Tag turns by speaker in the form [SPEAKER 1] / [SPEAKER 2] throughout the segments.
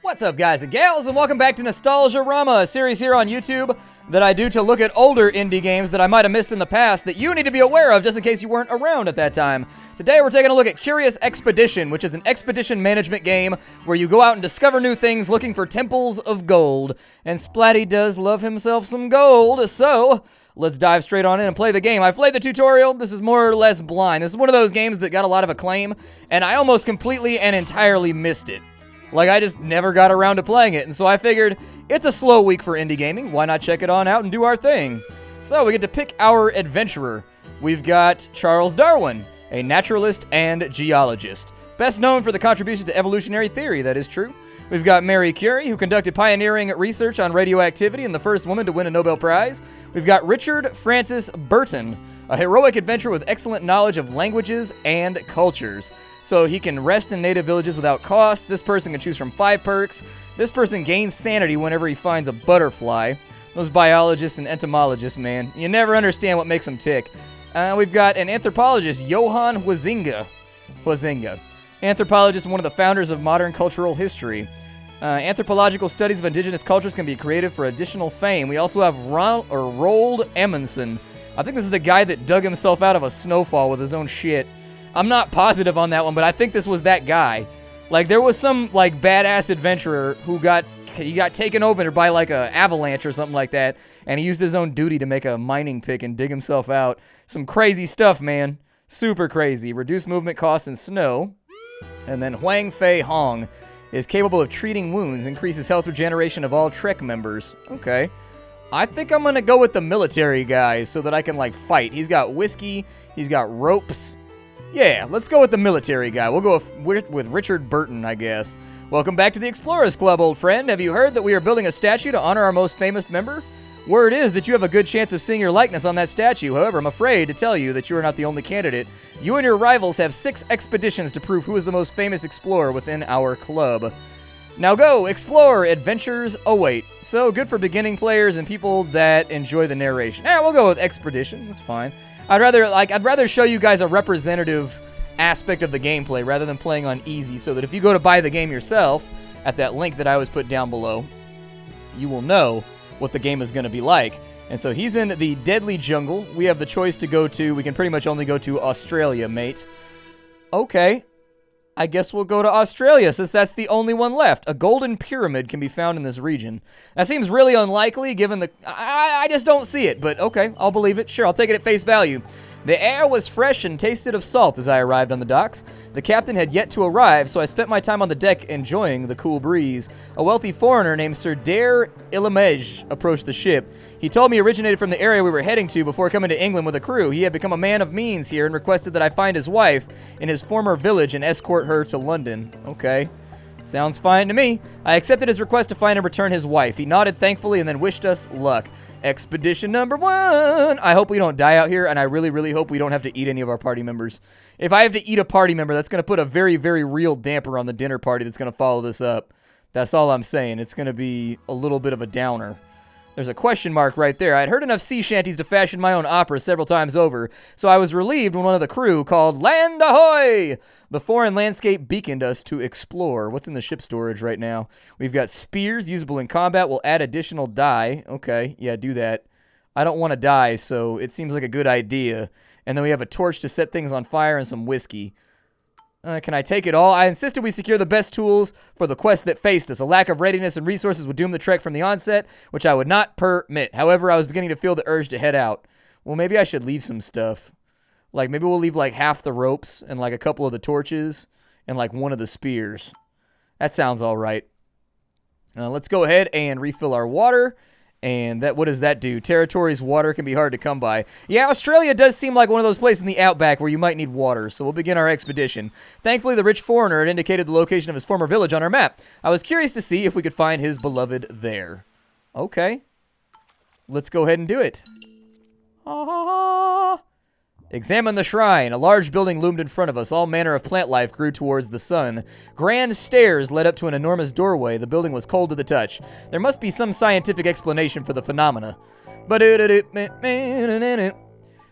[SPEAKER 1] What's up, guys and gals, and welcome back to Nostalgiarama, a series here on YouTube that I do to look at older indie games that I might have missed in the past that you need to be aware of just in case you weren't around at that time. Today we're taking a look at Curious Expedition, which is an expedition management game where you go out and discover new things looking for temples of gold. And Splatty does love himself some gold, so let's dive straight on in and play the game. I've played the tutorial. This is more or less blind. This is one of those games that got a lot of acclaim, and I almost completely and entirely missed it. Like, I just never got around to playing it, and so I figured, it's a slow week for indie gaming, why not check it on out and do our thing? So, we get to pick our adventurer. We've got Charles Darwin, a naturalist and geologist. Best known for the contributions to evolutionary theory, that is true. We've got Mary Curie, who conducted pioneering research on radioactivity and the first woman to win a Nobel Prize. We've got Richard Francis Burton, a heroic adventurer with excellent knowledge of languages and cultures. So he can rest in native villages without cost. This person can choose from 5 perks. This person gains sanity whenever he finds a butterfly. Those biologists and entomologists, man, you never understand what makes them tick. We've got an anthropologist, Johann Huizinga. Anthropologist and one of the founders of modern cultural history. Anthropological studies of indigenous cultures can be created for additional fame. We also have Roald Amundsen. I think this is the guy that dug himself out of a snowfall with his own shit. I'm not positive on that one, but I think this was that guy. Like, there was some, like, badass adventurer who got taken over by, like, a avalanche or something like that, and he used his own duty to make a mining pick and dig himself out. Some crazy stuff, man. Super crazy. Reduce movement costs in snow. And then Huang Fei Hong is capable of treating wounds, increases health regeneration of all Trek members. Okay. I think I'm gonna go with the military guy so that I can, like, fight. He's got whiskey, he's got ropes. Yeah, let's go with the military guy. We'll go with Richard Burton, I guess. Welcome back to the Explorers Club, old friend. Have you heard that we are building a statue to honor our most famous member? Word is that you have a good chance of seeing your likeness on that statue. However, I'm afraid to tell you that you are not the only candidate. You and your rivals have 6 expeditions to prove who is the most famous explorer within our club. Now go, explore, adventures await. So, good for beginning players and people that enjoy the narration. Yeah, we'll go with expedition, that's fine. I'd rather show you guys a representative aspect of the gameplay rather than playing on easy, so that if you go to buy the game yourself, at that link that I always put down below, you will know what the game is going to be like. And so he's in the deadly jungle. We have the choice to go to, we can pretty much only go to Australia, mate. Okay. I guess we'll go to Australia, since that's the only one left. A golden pyramid can be found in this region. That seems really unlikely, given the... I just don't see it, but okay, I'll believe it. Sure, I'll take it at face value. The air was fresh and tasted of salt as I arrived on the docks. The captain had yet to arrive, so I spent my time on the deck enjoying the cool breeze. A wealthy foreigner named Sir Dare Ilamej approached the ship. He told me he originated from the area we were heading to before coming to England with a crew. He had become a man of means here and requested that I find his wife in his former village and escort her to London. Okay. Sounds fine to me. I accepted his request to find and return his wife. He nodded thankfully and then wished us luck. Expedition number 1. I hope we don't die out here, and I really, really hope we don't have to eat any of our party members. If I have to eat a party member, that's going to put a very, very real damper on the dinner party that's going to follow this up. That's all I'm saying. It's going to be a little bit of a downer. There's a question mark right there. I'd heard enough sea shanties to fashion my own opera several times over, so I was relieved when one of the crew called "Land Ahoy!" The foreign landscape beaconed us to explore. What's in the ship storage right now? We've got spears, usable in combat, will add additional die. Okay, yeah, do that. I don't want to die, so it seems like a good idea. And then we have a torch to set things on fire and some whiskey. Can I take it all? I insisted we secure the best tools for the quest that faced us. A lack of readiness and resources would doom the trek from the onset, which I would not permit. However, I was beginning to feel the urge to head out. Well, maybe I should leave some stuff. Like, maybe we'll leave, like, half the ropes and, like, a couple of the torches and, like, one of the spears. That sounds all right. Let's go ahead and refill our water. And that, what does that do? Territory's water can be hard to come by. Yeah, Australia does seem like one of those places in the outback where you might need water, so we'll begin our expedition. Thankfully, the rich foreigner had indicated the location of his former village on our map. I was curious to see if we could find his beloved there. Okay. Let's go ahead and do it. Examine the shrine. A large building loomed in front of us. All manner of plant life grew towards the sun. Grand stairs led up to an enormous doorway. The building was cold to the touch. There must be some scientific explanation for the phenomena.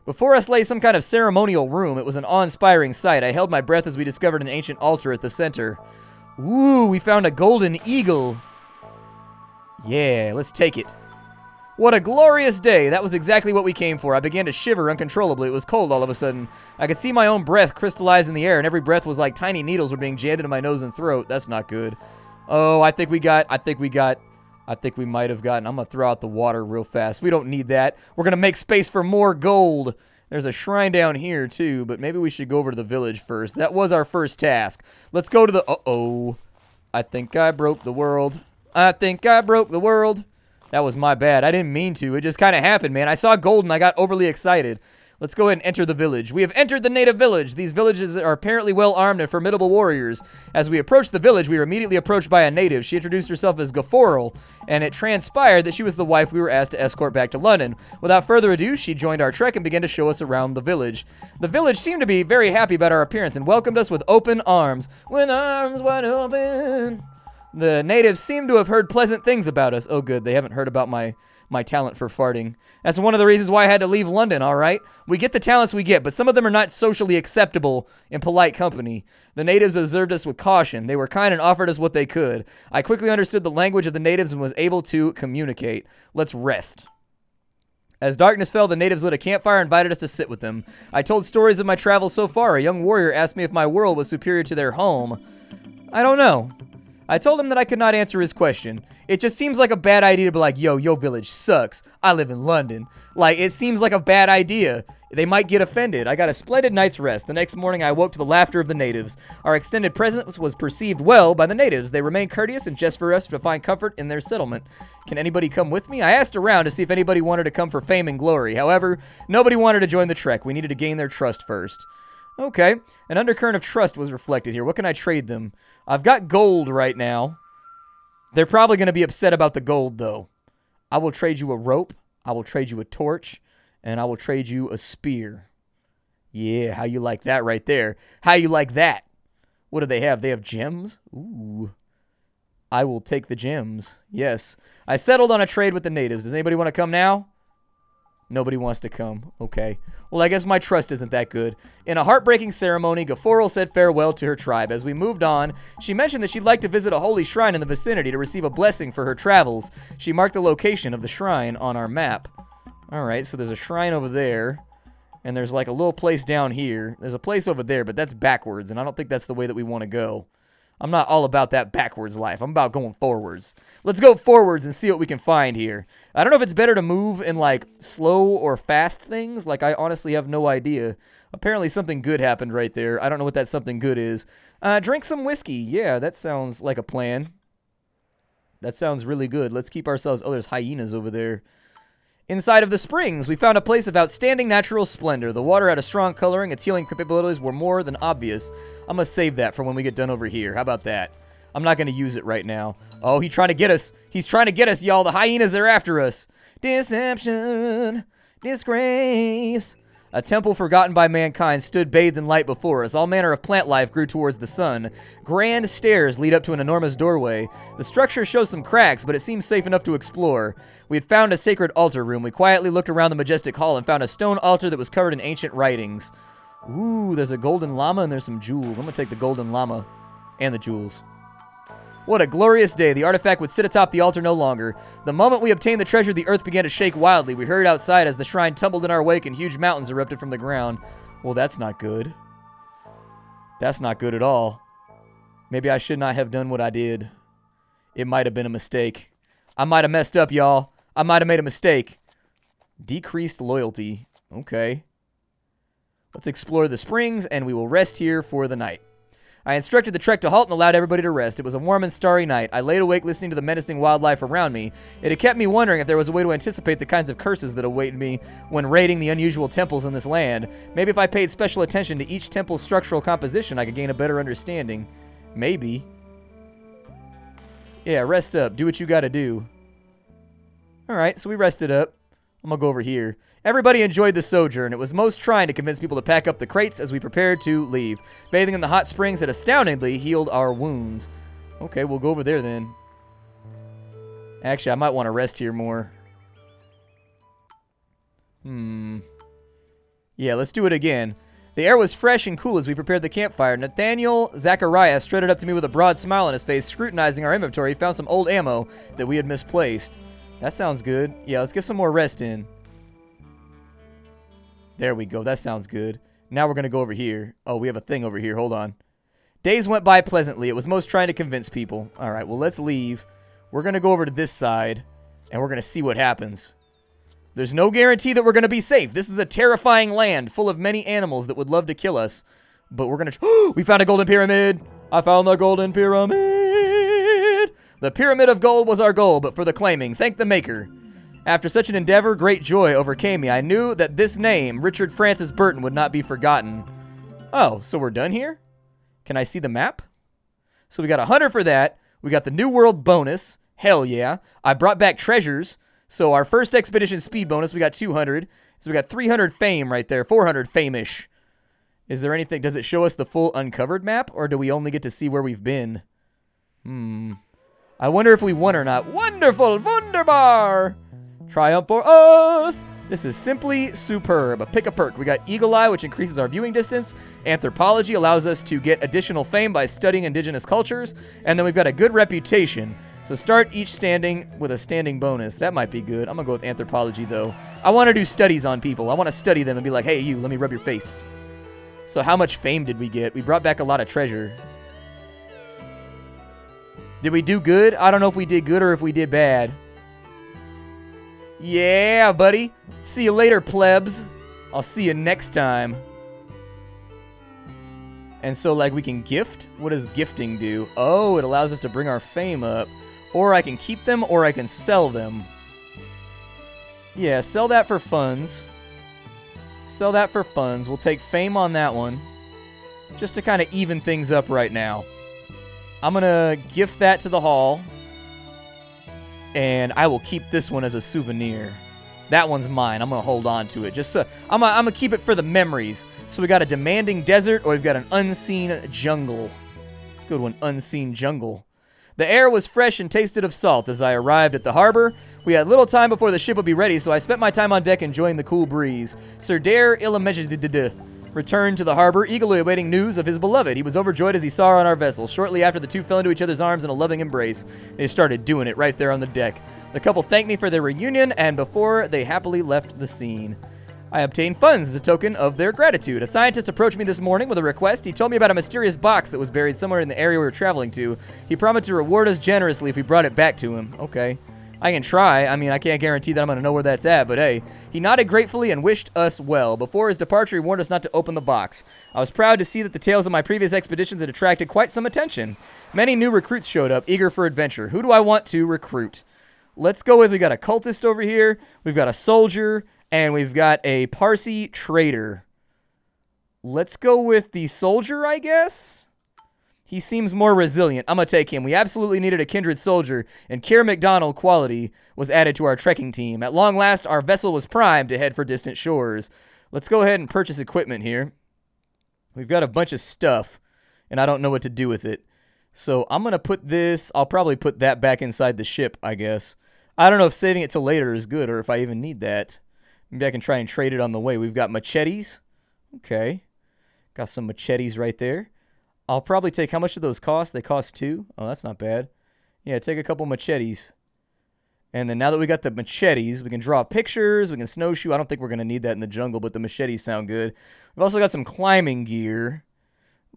[SPEAKER 1] Before us lay some kind of ceremonial room. It was an awe-inspiring sight. I held my breath as we discovered an ancient altar at the center. Ooh, we found a golden eagle. Yeah, let's take it. What a glorious day. That was exactly what we came for. I began to shiver uncontrollably. It was cold all of a sudden. I could see my own breath crystallize in the air, and every breath was like tiny needles were being jammed into my nose and throat. That's not good. Oh, I think we might have gotten. I'm going to throw out the water real fast. We don't need that. We're going to make space for more gold. There's a shrine down here, too, but maybe we should go over to the village first. That was our first task. Let's go to the... Uh-oh. I think I broke the world. I think I broke the world. That was my bad. I didn't mean to. It just kind of happened, man. I saw gold and I got overly excited. Let's go ahead and enter the village. We have entered the native village. These villages are apparently well-armed and formidable warriors. As we approached the village, we were immediately approached by a native. She introduced herself as Gaforel, and it transpired that she was the wife we were asked to escort back to London. Without further ado, she joined our trek and began to show us around the village. The village seemed to be very happy about our appearance and welcomed us with open arms. With arms wide open. The natives seem to have heard pleasant things about us. Oh, good. They haven't heard about my talent for farting. That's one of the reasons why I had to leave London, all right? We get the talents we get, but some of them are not socially acceptable in polite company. The natives observed us with caution. They were kind and offered us what they could. I quickly understood the language of the natives and was able to communicate. Let's rest. As darkness fell, the natives lit a campfire and invited us to sit with them. I told stories of my travels so far. A young warrior asked me if my world was superior to their home. I don't know. I told him that I could not answer his question. It just seems like a bad idea to be like, yo, your village sucks. I live in London. Like, it seems like a bad idea. They might get offended. I got a splendid night's rest. The next morning, I awoke to the laughter of the natives. Our extended presence was perceived well by the natives. They remained courteous and just for us to find comfort in their settlement. Can anybody come with me? I asked around to see if anybody wanted to come for fame and glory. However, nobody wanted to join the trek. We needed to gain their trust first. Okay, an undercurrent of trust was reflected here. What can I trade them? I've got gold right now. They're probably going to be upset about the gold, though. I will trade you a rope. I will trade you a torch. And I will trade you a spear. Yeah, how you like that right there? How you like that? What do they have? They have gems? Ooh. I will take the gems. Yes. I settled on a trade with the natives. Does anybody want to come now? Nobody wants to come. Okay. Well, I guess my trust isn't that good. In a heartbreaking ceremony, Gaforel said farewell to her tribe. As we moved on, she mentioned that she'd like to visit a holy shrine in the vicinity to receive a blessing for her travels. She marked the location of the shrine on our map. Alright, so there's a shrine over there. And there's like a little place down here. There's a place over there, but that's backwards, and I don't think that's the way that we want to go. I'm not all about that backwards life. I'm about going forwards. Let's go forwards and see what we can find here. I don't know if it's better to move in, like, slow or fast things. Like, I honestly have no idea. Apparently something good happened right there. I don't know what that something good is. Drink some whiskey. Yeah, that sounds like a plan. That sounds really good. Let's keep ourselves... Oh, there's hyenas over there. Inside of the springs, we found a place of outstanding natural splendor. The water had a strong coloring. Its healing capabilities were more than obvious. I'm going to save that for when we get done over here. How about that? I'm not going to use it right now. Oh, he's trying to get us. He's trying to get us, y'all. The hyenas are after us. Deception. Disgrace. A temple forgotten by mankind stood bathed in light before us. All manner of plant life grew towards the sun. Grand stairs lead up to an enormous doorway. The structure shows some cracks, but it seems safe enough to explore. We had found a sacred altar room. We quietly looked around the majestic hall and found a stone altar that was covered in ancient writings. Ooh, there's a golden llama and there's some jewels. I'm going to take the golden llama and the jewels. What a glorious day. The artifact would sit atop the altar no longer. The moment we obtained the treasure, the earth began to shake wildly. We hurried outside as the shrine tumbled in our wake and huge mountains erupted from the ground. Well, that's not good. That's not good at all. Maybe I should not have done what I did. It might have been a mistake. I might have messed up, y'all. I might have made a mistake. Decreased loyalty. Okay. Let's explore the springs, and we will rest here for the night. I instructed the trek to halt and allowed everybody to rest. It was a warm and starry night. I laid awake listening to the menacing wildlife around me. It had kept me wondering if there was a way to anticipate the kinds of curses that awaited me when raiding the unusual temples in this land. Maybe if I paid special attention to each temple's structural composition, I could gain a better understanding. Maybe. Yeah, rest up. Do what you gotta do. Alright, so we rested up. I'm gonna go over here. Everybody enjoyed the sojourn. It was most trying to convince people to pack up the crates as we prepared to leave. Bathing in the hot springs had astoundingly healed our wounds. Okay, we'll go over there then. Actually, I might want to rest here more. Yeah, let's do it again. The air was fresh and cool as we prepared the campfire. Nathaniel Zachariah strutted up to me with a broad smile on his face, scrutinizing our inventory. He found some old ammo that we had misplaced. That sounds good. Yeah, let's get some more rest in. There we go. That sounds good. Now we're going to go over here. Oh, we have a thing over here. Hold on. Days went by pleasantly. It was most trying to convince people. All right, well, let's leave. We're going to go over to this side, and we're going to see what happens. There's no guarantee that we're going to be safe. This is a terrifying land full of many animals that would love to kill us. But we're going to... We found a golden pyramid. I found the golden pyramid. The pyramid of gold was our goal, but for the claiming. Thank the maker. After such an endeavor, great joy overcame me. I knew that this name, Richard Francis Burton, would not be forgotten. Oh, so we're done here? Can I see the map? So we got 100 for that. We got the New World bonus. Hell yeah. I brought back treasures. So our first expedition speed bonus, we got 200. So we got 300 fame right there. 400 fame-ish. Is there anything? Does it show us the full uncovered map? Or do we only get to see where we've been? I wonder if we won or not. Wonderful. Wunderbar. Triumph for us. This is simply superb. Pick a perk. We got Eagle Eye, which increases our viewing distance. Anthropology allows us to get additional fame by studying indigenous cultures. And then we've got a good reputation. So start each standing with a standing bonus. That might be good. I'm going to go with anthropology, though. I want to do studies on people. I want to study them and be like, hey, you, let me rub your face. So how much fame did we get? We brought back a lot of treasure. Did we do good? I don't know if we did good or if we did bad. Yeah, buddy. See you later, plebs. I'll see you next time. And so, like, we can gift? What does gifting do? Oh, it allows us to bring our fame up. Or I can keep them, or I can sell them. Yeah, sell that for funds. Sell that for funds. We'll take fame on that one. Just to kind of even things up right now. I'm going to gift that to the hall. And I will keep this one as a souvenir. That one's mine. I'm going to hold on to it. Just so I'm going to keep it for the memories. So we got a demanding desert, or we've got an unseen jungle. Let's go to an unseen jungle. The air was fresh and tasted of salt as I arrived at the harbor. We had little time before the ship would be ready, so I spent my time on deck enjoying the cool breeze. Sir Dare Illamejadidid returned to the harbor, eagerly awaiting news of his beloved. He was overjoyed as he saw her on our vessel. Shortly after, the two fell into each other's arms in a loving embrace. They started doing it right there on the deck. The couple thanked me for their reunion, and before they happily left the scene, I obtained funds as a token of their gratitude. A scientist approached me this morning with a request. He told me about a mysterious box that was buried somewhere in the area we were traveling to. He promised to reward us generously if we brought it back to him. Okay. I can try. I mean, I can't guarantee that I'm going to know where that's at, but hey. He nodded gratefully and wished us well. Before his departure, he warned us not to open the box. I was proud to see that the tales of my previous expeditions had attracted quite some attention. Many new recruits showed up, eager for adventure. Who do I want to recruit? Let's go with, we got a cultist over here, we've got a soldier, and we've got a Parsi trader. Let's go with the soldier, I guess? He seems more resilient. I'm going to take him. We absolutely needed a kindred soldier, and Keir McDonald quality was added to our trekking team. At long last, our vessel was primed to head for distant shores. Let's go ahead and purchase equipment here. We've got a bunch of stuff, and I don't know what to do with it. So I'm going to put this, I'll probably put that back inside the ship, I guess. I don't know if saving it till later is good, or if I even need that. Maybe I can try and trade it on the way. We've got machetes. Okay. Got some machetes right there. I'll probably take, how much do those cost? They cost 2. Oh, that's not bad. Yeah, take a couple machetes. And then now that we got the machetes, we can draw pictures, we can snowshoe. I don't think we're going to need that in the jungle, but the machetes sound good. We've also got some climbing gear.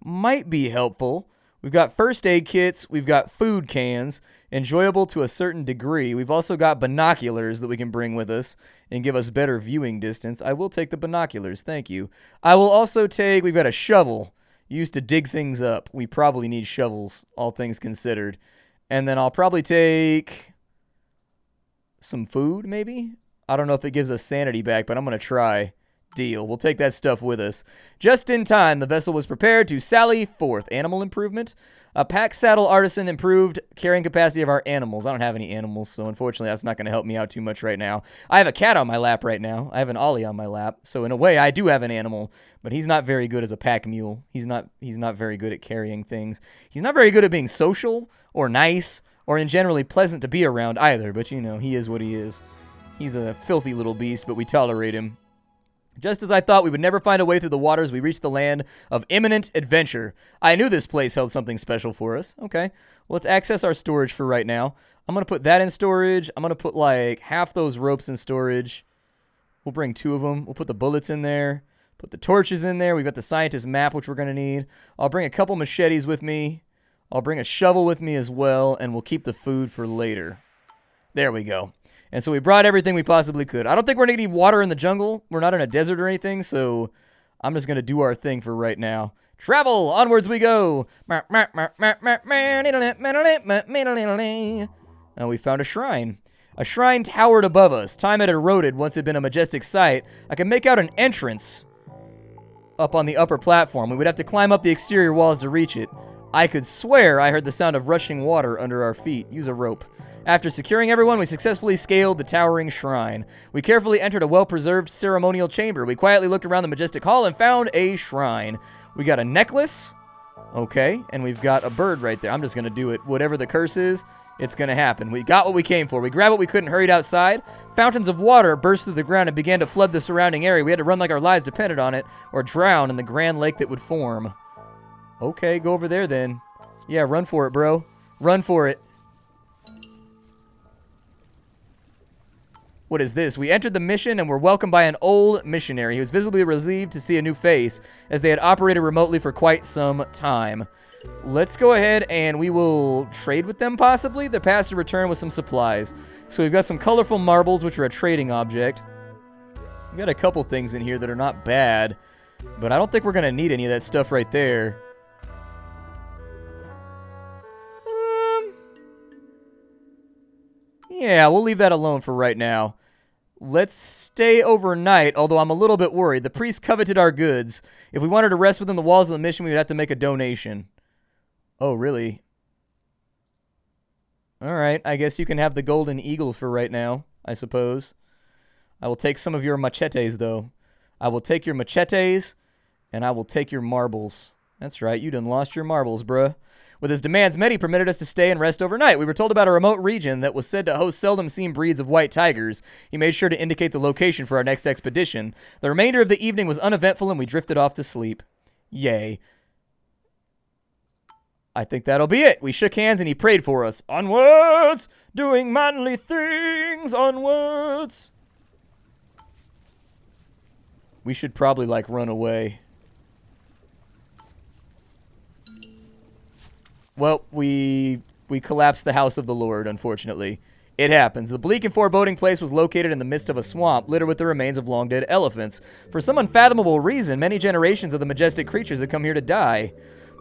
[SPEAKER 1] Might be helpful. We've got first aid kits. We've got food cans. Enjoyable to a certain degree. We've also got binoculars that we can bring with us and give us better viewing distance. I will take the binoculars. Thank you. I will also take, we've got a shovel used to dig things up. We probably need shovels, all things considered. And then I'll probably take some food, maybe? I don't know if it gives us sanity back, but I'm going to try. Deal. We'll take that stuff with us. Just in time, the vessel was prepared to sally forth. Animal improvement. A pack saddle artisan improved carrying capacity of our animals. I don't have any animals, so unfortunately that's not going to help me out too much right now. I have a cat on my lap right now. I have an ollie on my lap. So in a way, I do have an animal, but he's not very good as a pack mule. He's not very good at carrying things. He's not very good at being social or nice or in generally pleasant to be around either, but you know, he is what he is. He's a filthy little beast, but we tolerate him. Just as I thought we would never find a way through the waters, we reached the land of imminent adventure. I knew this place held something special for us. Okay, well, let's access our storage for right now. I'm going to put that in storage. I'm going to put like half those ropes in storage. We'll bring 2 of them. We'll put the bullets in there. Put the torches in there. We've got the scientist map, which we're going to need. I'll bring a couple machetes with me. I'll bring a shovel with me as well, and we'll keep the food for later. There we go. And so we brought everything we possibly could. I don't think we're going to need water in the jungle. We're not in a desert or anything, so I'm just going to do our thing for right now. Travel! Onwards we go! And we found a shrine. A shrine towered above us. Time had eroded once it had been a majestic sight. I could make out an entrance up on the upper platform. We would have to climb up the exterior walls to reach it. I could swear I heard the sound of rushing water under our feet. Use a rope. After securing everyone, we successfully scaled the towering shrine. We carefully entered a well-preserved ceremonial chamber. We quietly looked around the majestic hall and found a shrine. We got a necklace. Okay, and we've got a bird right there. I'm just going to do it. Whatever the curse is, it's going to happen. We got what we came for. We grabbed what we could and hurried outside. Fountains of water burst through the ground and began to flood the surrounding area. We had to run like our lives depended on it or drown in the grand lake that would form. Okay, go over there then. Yeah, run for it, bro. Run for it. What is this? We entered the mission and were welcomed by an old missionary. He was visibly relieved to see a new face, as they had operated remotely for quite some time. Let's go ahead and we will trade with them, possibly. The pastor returned with some supplies. So we've got some colorful marbles, which are a trading object. We've got a couple things in here that are not bad, but I don't think we're going to need any of that stuff right there. Yeah, we'll leave that alone for right now. Let's stay overnight, although I'm a little bit worried. The priest coveted our goods. If we wanted to rest within the walls of the mission, we would have to make a donation. Oh, really? Alright, I guess you can have the golden eagle for right now, I suppose. I will take some of your machetes, though. I will take your machetes, and I will take your marbles. That's right, you done lost your marbles, bruh. With his demands met, he permitted us to stay and rest overnight. We were told about a remote region that was said to host seldom-seen breeds of white tigers. He made sure to indicate the location for our next expedition. The remainder of the evening was uneventful, and we drifted off to sleep. Yay. I think that'll be it. We shook hands, and he prayed for us. Onwards! Doing manly things! Onwards! We should probably, like, run away. Well, we collapsed the house of the Lord, unfortunately. It happens. The bleak and foreboding place was located in the midst of a swamp, littered with the remains of long-dead elephants. For some unfathomable reason, many generations of the majestic creatures had come here to die.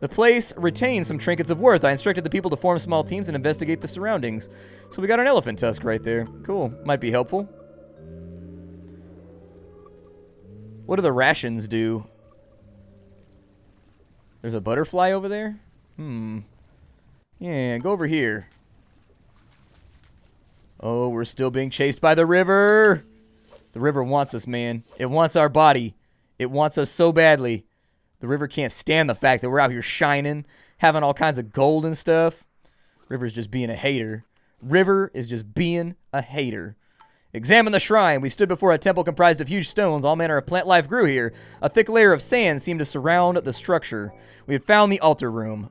[SPEAKER 1] The place retained some trinkets of worth. I instructed the people to form small teams and investigate the surroundings. So we got an elephant tusk right there. Cool. Might be helpful. What do the rations do? There's a butterfly over there? Yeah, go over here. Oh, we're still being chased by the river. The river wants us, man. It wants our body. It wants us so badly. The river can't stand the fact that we're out here shining, having all kinds of gold and stuff. River's just being a hater. River is just being a hater. Examine the shrine. We stood before a temple comprised of huge stones. All manner of plant life grew here. A thick layer of sand seemed to surround the structure. We had found the altar room.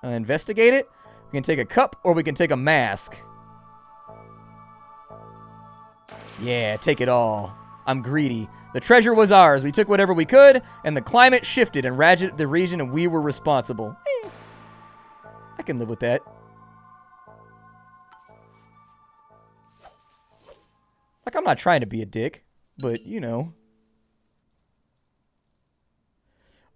[SPEAKER 1] Investigate it. We can take a cup or we can take a mask. Yeah, take it all. I'm greedy. The treasure was ours. We took whatever we could, and the climate shifted and ravaged the region, and we were responsible. I can live with that. Like, I'm not trying to be a dick, but, you know.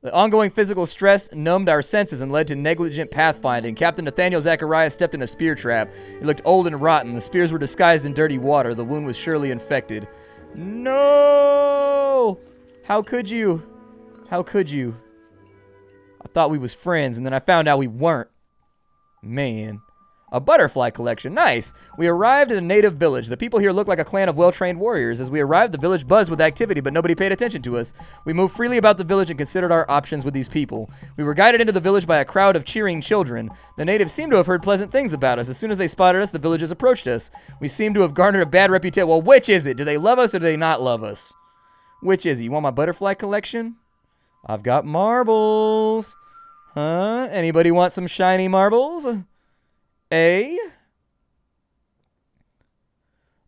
[SPEAKER 1] The ongoing physical stress numbed our senses and led to negligent pathfinding. Captain Nathaniel Zacharias stepped in a spear trap. It looked old and rotten. The spears were disguised in dirty water. The wound was surely infected. No! How could you? How could you? I thought we was friends, and then I found out we weren't. Man. A butterfly collection. Nice. We arrived at a native village. The people here looked like a clan of well-trained warriors. As we arrived, the village buzzed with activity, but nobody paid attention to us. We moved freely about the village and considered our options with these people. We were guided into the village by a crowd of cheering children. The natives seemed to have heard pleasant things about us. As soon as they spotted us, the villagers approached us. We seemed to have garnered a bad reputation. Well, which is it? Do they love us or do they not love us? Which is it? You want my butterfly collection? I've got marbles. Huh? Anybody want some shiny marbles?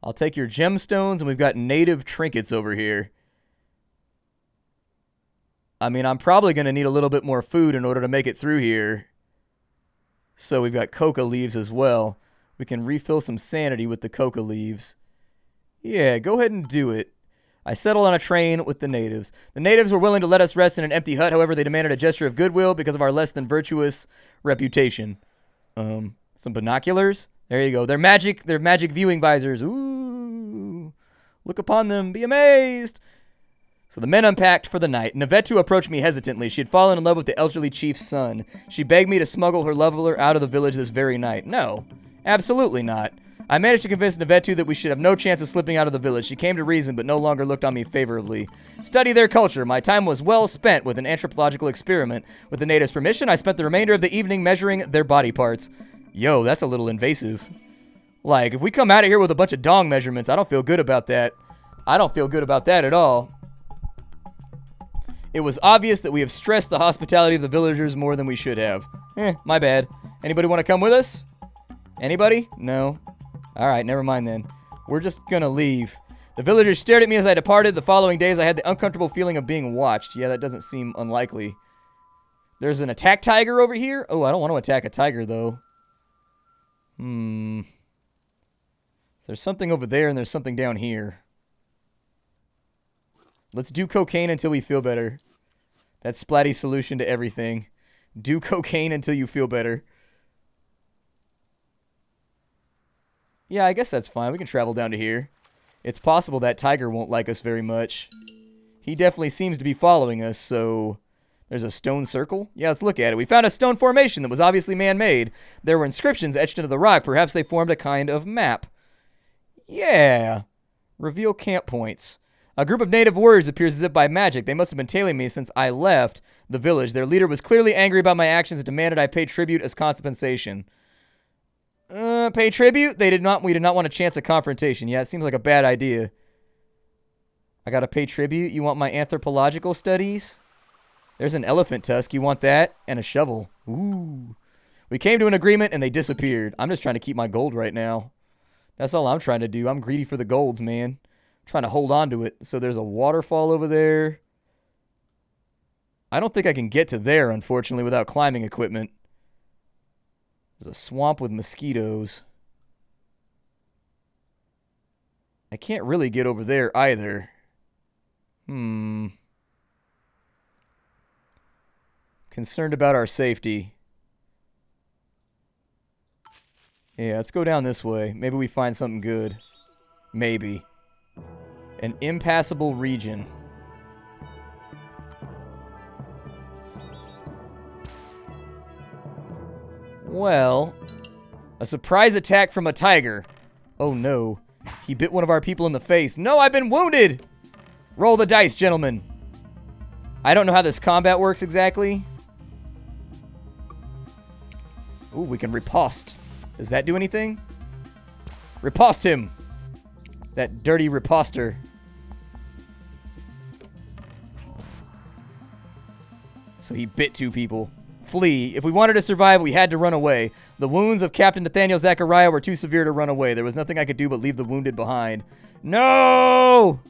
[SPEAKER 1] I'll take your gemstones, and we've got native trinkets over here. I mean, I'm probably going to need a little bit more food in order to make it through here. So we've got coca leaves as well. We can refill some sanity with the coca leaves. Yeah, go ahead and do it. I settled on a train with the natives. The natives were willing to let us rest in an empty hut. However, they demanded a gesture of goodwill because of our less than virtuous reputation. Some binoculars? There you go. They're magic viewing visors. Ooh. Look upon them. Be amazed. So the men unpacked for the night. Nevetu approached me hesitantly. She had fallen in love with the elderly chief's son. She begged me to smuggle her lover out of the village this very night. No, absolutely not. I managed to convince Nevetu that we should have no chance of slipping out of the village. She came to reason, but no longer looked on me favorably. Study their culture. My time was well spent with an anthropological experiment. With the natives' permission, I spent the remainder of the evening measuring their body parts. Yo, that's a little invasive. Like, if we come out of here with a bunch of dong measurements, I don't feel good about that. I don't feel good about that at all. It was obvious that we have stressed the hospitality of the villagers more than we should have. My bad. Anybody want to come with us? Anybody? No. Alright, never mind then. We're just gonna leave. The villagers stared at me as I departed. The following days, I had the uncomfortable feeling of being watched. Yeah, that doesn't seem unlikely. There's an attack tiger over here? Oh, I don't want to attack a tiger, though. There's something over there, and there's something down here. Let's do cocaine until we feel better. That's Splatty's solution to everything. Do cocaine until you feel better. Yeah, I guess that's fine. We can travel down to here. It's possible that tiger won't like us very much. He definitely seems to be following us, so... There's a stone circle? Yeah, let's look at it. We found a stone formation that was obviously man-made. There were inscriptions etched into the rock. Perhaps they formed a kind of map. Yeah. Reveal camp points. A group of native warriors appears as if by magic. They must have been tailing me since I left the village. Their leader was clearly angry about my actions and demanded I pay tribute as compensation. Pay tribute? We did not want a chance of confrontation. Yeah, it seems like a bad idea. I gotta pay tribute? You want my anthropological studies? There's an elephant tusk. You want that? And a shovel. Ooh. We came to an agreement and they disappeared. I'm just trying to keep my gold right now. That's all I'm trying to do. I'm greedy for the golds, man. I'm trying to hold on to it. So there's a waterfall over there. I don't think I can get to there, unfortunately, without climbing equipment. There's a swamp with mosquitoes. I can't really get over there either. Concerned about our safety. Yeah, let's go down this way. Maybe we find something good. Maybe. An impassable region. Well, a surprise attack from a tiger. Oh no. He bit one of our people in the face. No, I've been wounded! Roll the dice, gentlemen. I don't know how this combat works exactly. Ooh, we can riposte. Does that do anything? Riposte him! That dirty riposter. So he bit two people. Flee. If we wanted to survive, we had to run away. The wounds of Captain Nathaniel Zachariah were too severe to run away. There was nothing I could do but leave the wounded behind. No!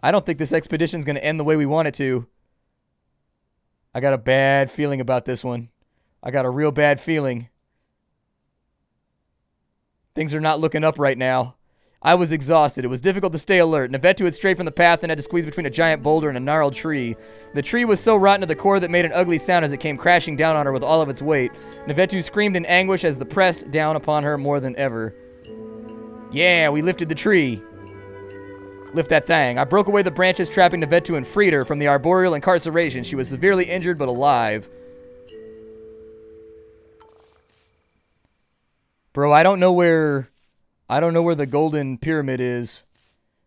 [SPEAKER 1] I don't think this expedition's going to end the way we want it to. I got a bad feeling about this one. I got a real bad feeling. Things are not looking up right now. I was exhausted. It was difficult to stay alert. Nevetu had strayed from the path and had to squeeze between a giant boulder and a gnarled tree. The tree was so rotten to the core that it made an ugly sound as it came crashing down on her with all of its weight. Nevetu screamed in anguish as the pressed down upon her more than ever. Yeah, we lifted the tree. Lift that thing. I broke away the branches trapping Nevetu and freed her from the arboreal incarceration. She was severely injured but alive. Bro, I don't know where the golden pyramid is,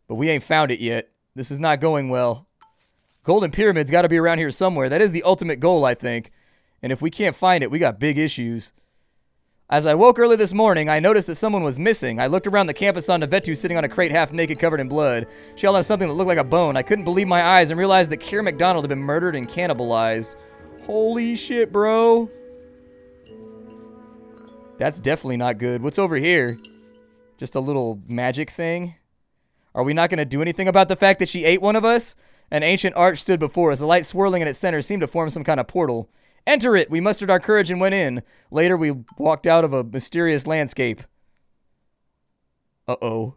[SPEAKER 1] but we ain't found it yet. This is not going well. Golden pyramid's got to be around here somewhere. That is the ultimate goal, I think. And if we can't find it, we got big issues. As I woke early this morning, I noticed that someone was missing. I looked around the campus on Navetu sitting on a crate half naked covered in blood. She held on something that looked like a bone. I couldn't believe my eyes and realized that Keir McDonald had been murdered and cannibalized. Holy shit, bro. That's definitely not good. What's over here? Just a little magic thing? Are we not going to do anything about the fact that she ate one of us? An ancient arch stood before us. The light swirling in its center seemed to form some kind of portal. Enter it! We mustered our courage and went in. Later, we walked out of a mysterious landscape. Uh-oh.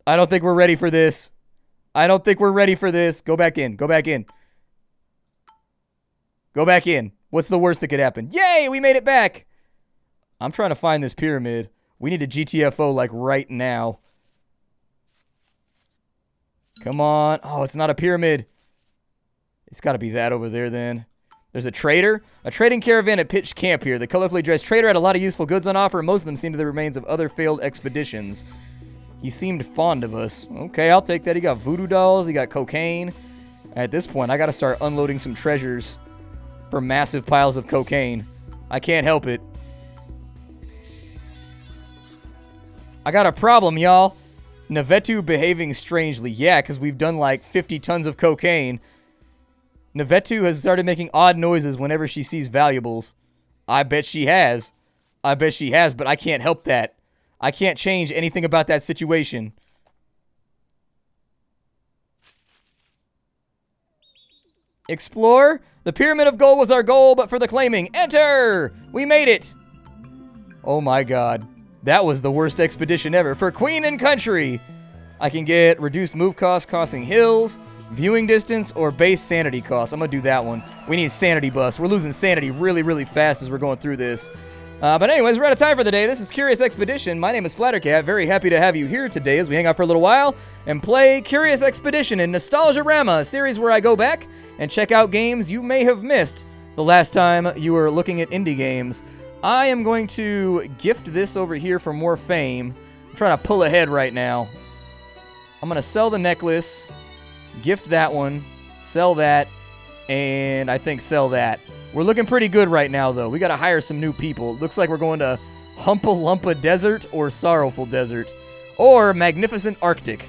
[SPEAKER 1] I don't think we're ready for this. I don't think we're ready for this. Go back in. Go back in. Go back in. What's the worst that could happen? Yay! We made it back! I'm trying to find this pyramid. We need a GTFO, like, right now. Come on. Oh, it's not a pyramid. It's got to be that over there, then. There's a trader. A trading caravan had pitched camp here. The colorfully dressed trader had a lot of useful goods on offer, and most of them seemed to be the remains of other failed expeditions. He seemed fond of us. Okay, I'll take that. He got voodoo dolls. He got cocaine. At this point, I got to start unloading some treasures for massive piles of cocaine. I can't help it. I got a problem, y'all. Navetu behaving strangely. Yeah, because we've done like 50 tons of cocaine. Navetu has started making odd noises whenever she sees valuables. I bet she has. I bet she has, but I can't help that. I can't change anything about that situation. Explore. The Pyramid of Gold was our goal, but for the claiming. Enter! We made it! Oh my god. That was the worst expedition ever. For Queen and Country! I can get reduced move costs, crossing hills, viewing distance, or base sanity costs. I'm gonna do that one. We need sanity buffs. We're losing sanity really, really fast as we're going through this. But anyways, we're out of time for the day. This is Curious Expedition. My name is Splattercat. Very happy to have you here today as we hang out for a little while and play Curious Expedition in Nostalgiarama, a series where I go back and check out games you may have missed the last time you were looking at indie games. I am going to gift this over here for more fame. I'm trying to pull ahead right now. I'm going to sell the necklace, gift that one, sell that, and I think sell that. We're looking pretty good right now, though. We got to hire some new people. It looks like we're going to Humpa Lumpa Desert or Sorrowful Desert or Magnificent Arctic.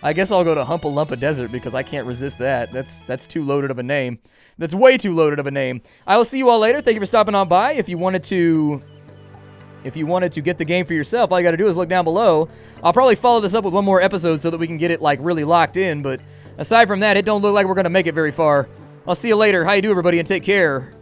[SPEAKER 1] I guess I'll go to Humpa Lumpa Desert because I can't resist that. That's too loaded of a name. That's way too loaded of a name. I will see you all later. Thank you for stopping on by. If you wanted to get the game for yourself, all you got to do is look down below. I'll probably follow this up with one more episode so that we can get it like really locked in. But aside from that, it don't look like we're going to make it very far. I'll see you later. How you do, everybody, and take care.